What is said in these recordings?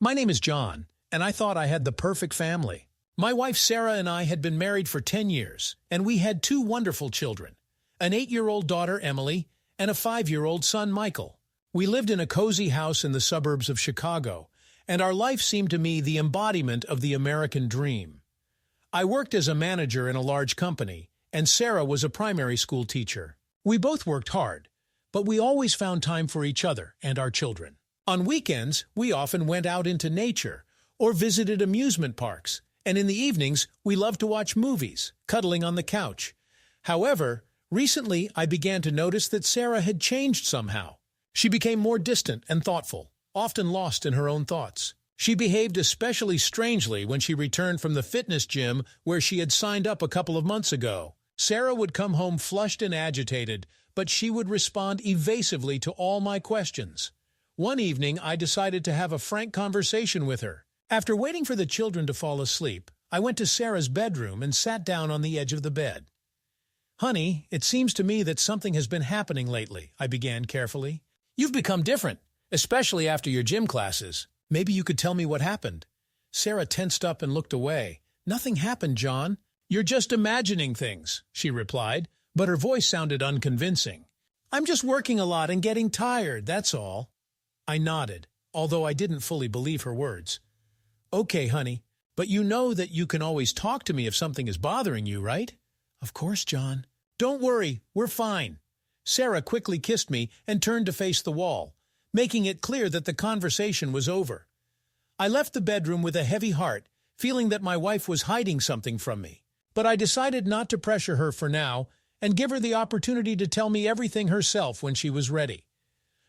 My name is John, and I thought I had the perfect family. My wife Sarah and I had been married for 10 years, and we had two wonderful children, an 8-year-old daughter, Emily, and a 5-year-old son, Michael. We lived in a cozy house in the suburbs of Chicago, and our life seemed to me the embodiment of the American dream. I worked as a manager in a large company, and Sarah was a primary school teacher. We both worked hard, but we always found time for each other and our children. On weekends, we often went out into nature or visited amusement parks, and in the evenings, we loved to watch movies, cuddling on the couch. However, recently I began to notice that Sarah had changed somehow. She became more distant and thoughtful, often lost in her own thoughts. She behaved especially strangely when she returned from the fitness gym where she had signed up a couple of months ago. Sarah would come home flushed and agitated, but she would respond evasively to all my questions. One evening, I decided to have a frank conversation with her. After waiting for the children to fall asleep, I went to Sarah's bedroom and sat down on the edge of the bed. "Honey, it seems to me that something has been happening lately," I began carefully. "You've become different, especially after your gym classes. Maybe you could tell me what happened." Sarah tensed up and looked away. "Nothing happened, John. You're just imagining things," she replied, but her voice sounded unconvincing. "I'm just working a lot and getting tired, that's all." I nodded, although I didn't fully believe her words. "Okay, honey, but you know that you can always talk to me if something is bothering you, right?" "Of course, John." "Don't worry, we're fine." Sarah quickly kissed me and turned to face the wall, making it clear that the conversation was over. I left the bedroom with a heavy heart, feeling that my wife was hiding something from me. But I decided not to pressure her for now and give her the opportunity to tell me everything herself when she was ready.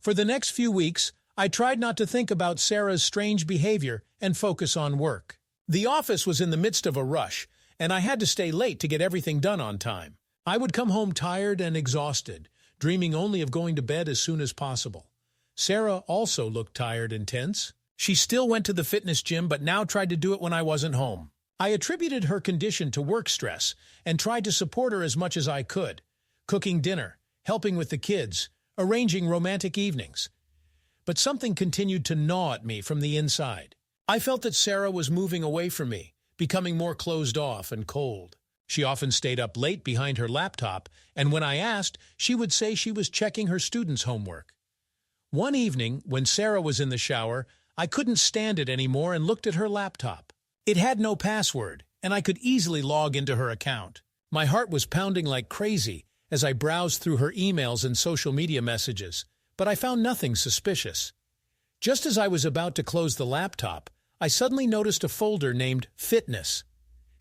For the next few weeks, I tried not to think about Sarah's strange behavior and focus on work. The office was in the midst of a rush, and I had to stay late to get everything done on time. I would come home tired and exhausted, dreaming only of going to bed as soon as possible. Sarah also looked tired and tense. She still went to the fitness gym but now tried to do it when I wasn't home. I attributed her condition to work stress and tried to support her as much as I could, cooking dinner, helping with the kids, arranging romantic evenings. But something continued to gnaw at me from the inside. I felt that Sarah was moving away from me, becoming more closed off and cold. She often stayed up late behind her laptop, and when I asked, she would say she was checking her students' homework. One evening, when Sarah was in the shower, I couldn't stand it anymore and looked at her laptop. It had no password, and I could easily log into her account. My heart was pounding like crazy as I browsed through her emails and social media messages, but I found nothing suspicious. Just as I was about to close the laptop, I suddenly noticed a folder named Fitness.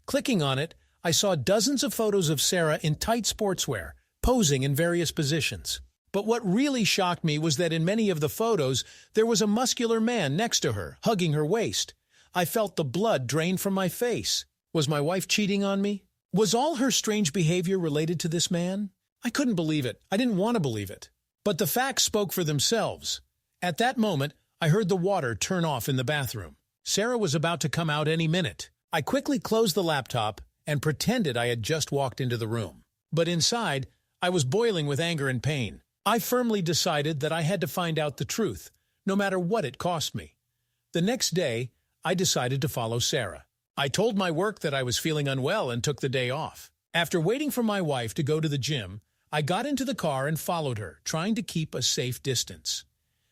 Clicking on it, I saw dozens of photos of Sarah in tight sportswear, posing in various positions. But what really shocked me was that in many of the photos, there was a muscular man next to her, hugging her waist. I felt the blood drain from my face. Was my wife cheating on me? Was all her strange behavior related to this man? I couldn't believe it. I didn't want to believe it. But the facts spoke for themselves. At that moment, I heard the water turn off in the bathroom. Sarah was about to come out any minute. I quickly closed the laptop and pretended I had just walked into the room. But inside, I was boiling with anger and pain. I firmly decided that I had to find out the truth, no matter what it cost me. The next day, I decided to follow Sarah. I told my work that I was feeling unwell and took the day off. After waiting for my wife to go to the gym, I got into the car and followed her, trying to keep a safe distance.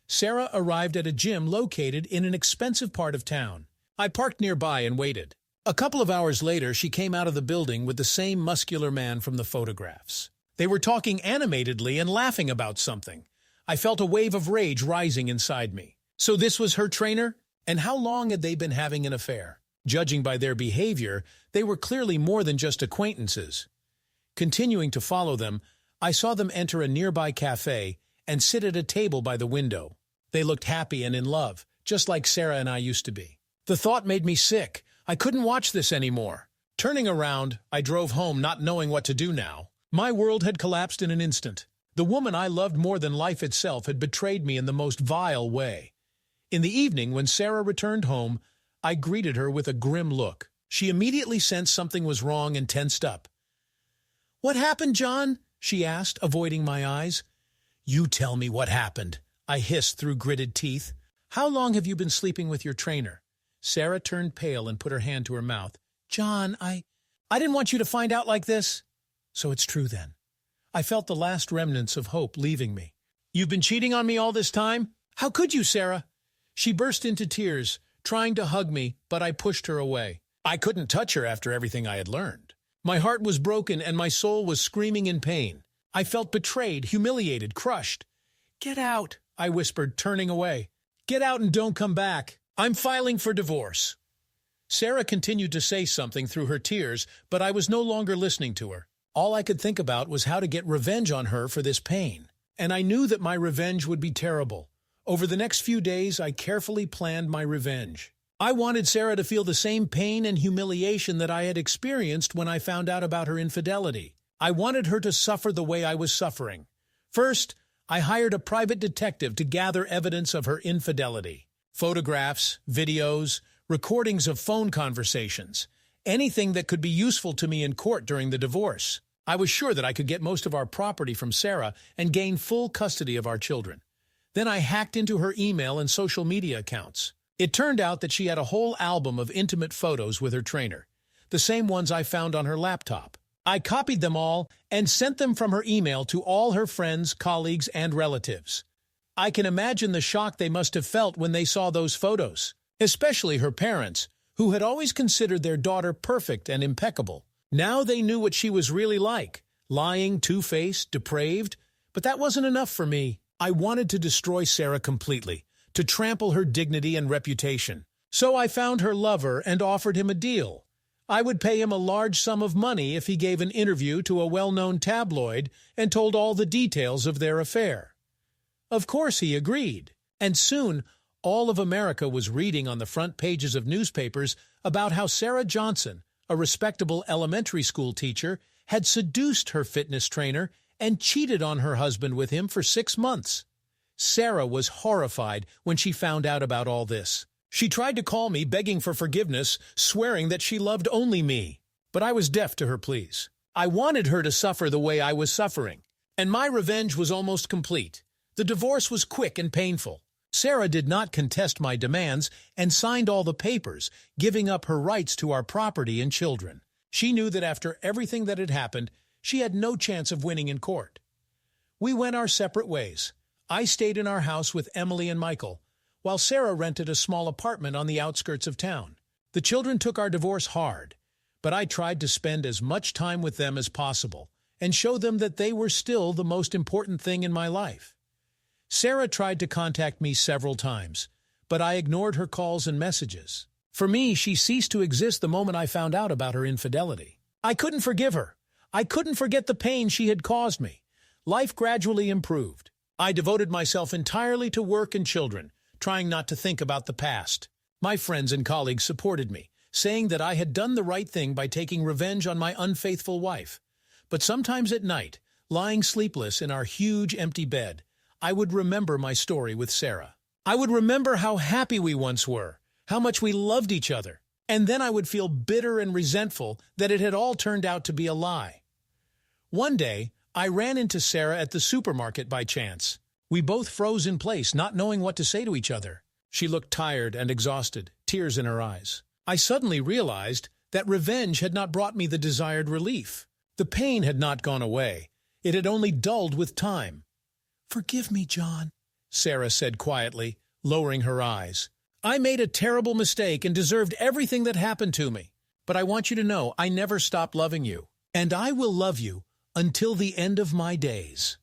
Sarah arrived at a gym located in an expensive part of town. I parked nearby and waited. A couple of hours later, she came out of the building with the same muscular man from the photographs. They were talking animatedly and laughing about something. I felt a wave of rage rising inside me. So this was her trainer? And how long had they been having an affair? Judging by their behavior, they were clearly more than just acquaintances. Continuing to follow them, I saw them enter a nearby cafe and sit at a table by the window. They looked happy and in love, just like Sarah and I used to be. The thought made me sick. I couldn't watch this anymore. Turning around, I drove home not knowing what to do now. My world had collapsed in an instant. The woman I loved more than life itself had betrayed me in the most vile way. In the evening, when Sarah returned home, I greeted her with a grim look. She immediately sensed something was wrong and tensed up. "What happened, John?" she asked, avoiding my eyes. "You tell me what happened," I hissed through gritted teeth. How long have you been sleeping with your trainer?" Sarah turned pale and put her hand to her mouth. "John, I didn't want you to find out like this." "So it's true then." I felt the last remnants of hope leaving me. "You've been cheating on me all this time? How could you, Sarah?" She burst into tears, trying to hug me, but I pushed her away. I couldn't touch her after everything I had learned. My heart was broken and my soul was screaming in pain. I felt betrayed, humiliated, crushed. "Get out," I whispered, turning away. "Get out and don't come back. I'm filing for divorce." Sarah continued to say something through her tears, but I was no longer listening to her. All I could think about was how to get revenge on her for this pain. And I knew that my revenge would be terrible. Over the next few days, I carefully planned my revenge. I wanted Sarah to feel the same pain and humiliation that I had experienced when I found out about her infidelity. I wanted her to suffer the way I was suffering. First, I hired a private detective to gather evidence of her infidelity. Photographs, videos, recordings of phone conversations, anything that could be useful to me in court during the divorce. I was sure that I could get most of our property from Sarah and gain full custody of our children. Then I hacked into her email and social media accounts. It turned out that she had a whole album of intimate photos with her trainer, the same ones I found on her laptop. I copied them all and sent them from her email to all her friends, colleagues, and relatives. I can imagine the shock they must have felt when they saw those photos, especially her parents, who had always considered their daughter perfect and impeccable. Now they knew what she was really like, lying, two-faced, depraved, but that wasn't enough for me. I wanted to destroy Sarah completely, to trample her dignity and reputation. So I found her lover and offered him a deal. I would pay him a large sum of money if he gave an interview to a well-known tabloid and told all the details of their affair. Of course he agreed, and soon all of America was reading on the front pages of newspapers about how Sarah Johnson, a respectable elementary school teacher, had seduced her fitness trainer and cheated on her husband with him for 6 months. Sarah was horrified when she found out about all this. She tried to call me, begging for forgiveness, swearing that she loved only me. But I was deaf to her pleas. I wanted her to suffer the way I was suffering. And my revenge was almost complete. The divorce was quick and painful. Sarah did not contest my demands and signed all the papers, giving up her rights to our property and children. She knew that after everything that had happened, she had no chance of winning in court. We went our separate ways. I stayed in our house with Emily and Michael, while Sarah rented a small apartment on the outskirts of town. The children took our divorce hard, but I tried to spend as much time with them as possible and show them that they were still the most important thing in my life. Sarah tried to contact me several times, but I ignored her calls and messages. For me, she ceased to exist the moment I found out about her infidelity. I couldn't forgive her. I couldn't forget the pain she had caused me. Life gradually improved. I devoted myself entirely to work and children, trying not to think about the past. My friends and colleagues supported me, saying that I had done the right thing by taking revenge on my unfaithful wife. But sometimes at night, lying sleepless in our huge empty bed, I would remember my story with Sarah. I would remember how happy we once were, how much we loved each other, and then I would feel bitter and resentful that it had all turned out to be a lie. One day, I ran into Sarah at the supermarket by chance. We both froze in place, not knowing what to say to each other. She looked tired and exhausted, tears in her eyes. I suddenly realized that revenge had not brought me the desired relief. The pain had not gone away. It had only dulled with time. "Forgive me, John," Sarah said quietly, lowering her eyes. "I made a terrible mistake and deserved everything that happened to me. But I want you to know I never stopped loving you, and I will love you until the end of my days."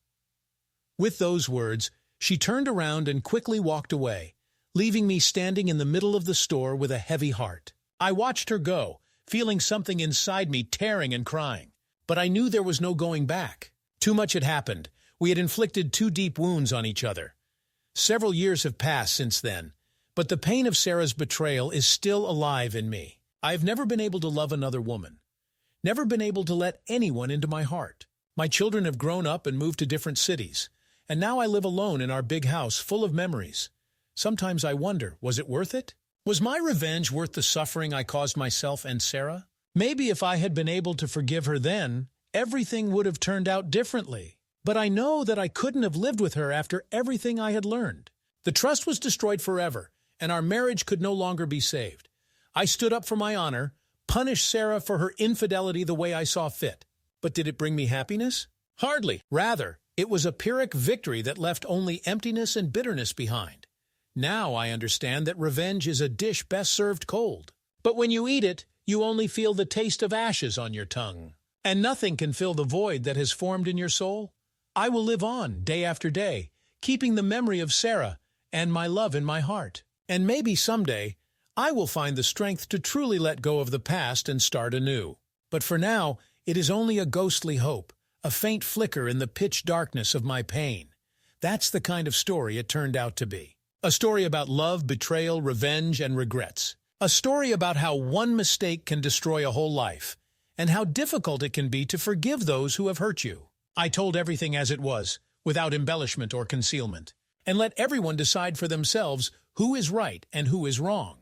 With those words, she turned around and quickly walked away, leaving me standing in the middle of the store with a heavy heart. I watched her go, feeling something inside me tearing and crying. But I knew there was no going back. Too much had happened. We had inflicted 2 deep wounds on each other. Several years have passed since then, but the pain of Sarah's betrayal is still alive in me. I have never been able to love another woman. Never been able to let anyone into my heart. My children have grown up and moved to different cities, and now I live alone in our big house full of memories. Sometimes I wonder, was it worth it? Was my revenge worth the suffering I caused myself and Sarah? Maybe if I had been able to forgive her then, everything would have turned out differently. But I know that I couldn't have lived with her after everything I had learned. The trust was destroyed forever, and our marriage could no longer be saved. I stood up for my honor, punished Sarah for her infidelity the way I saw fit. But did it bring me happiness? Hardly. Rather, it was a Pyrrhic victory that left only emptiness and bitterness behind. Now I understand that revenge is a dish best served cold. But when you eat it, you only feel the taste of ashes on your tongue. And nothing can fill the void that has formed in your soul. I will live on, day after day, keeping the memory of Sarah and my love in my heart. And maybe someday, I will find the strength to truly let go of the past and start anew. But for now, it is only a ghostly hope, a faint flicker in the pitch darkness of my pain. That's the kind of story it turned out to be. A story about love, betrayal, revenge, and regrets. A story about how one mistake can destroy a whole life, and how difficult it can be to forgive those who have hurt you. I told everything as it was, without embellishment or concealment, and let everyone decide for themselves who is right and who is wrong.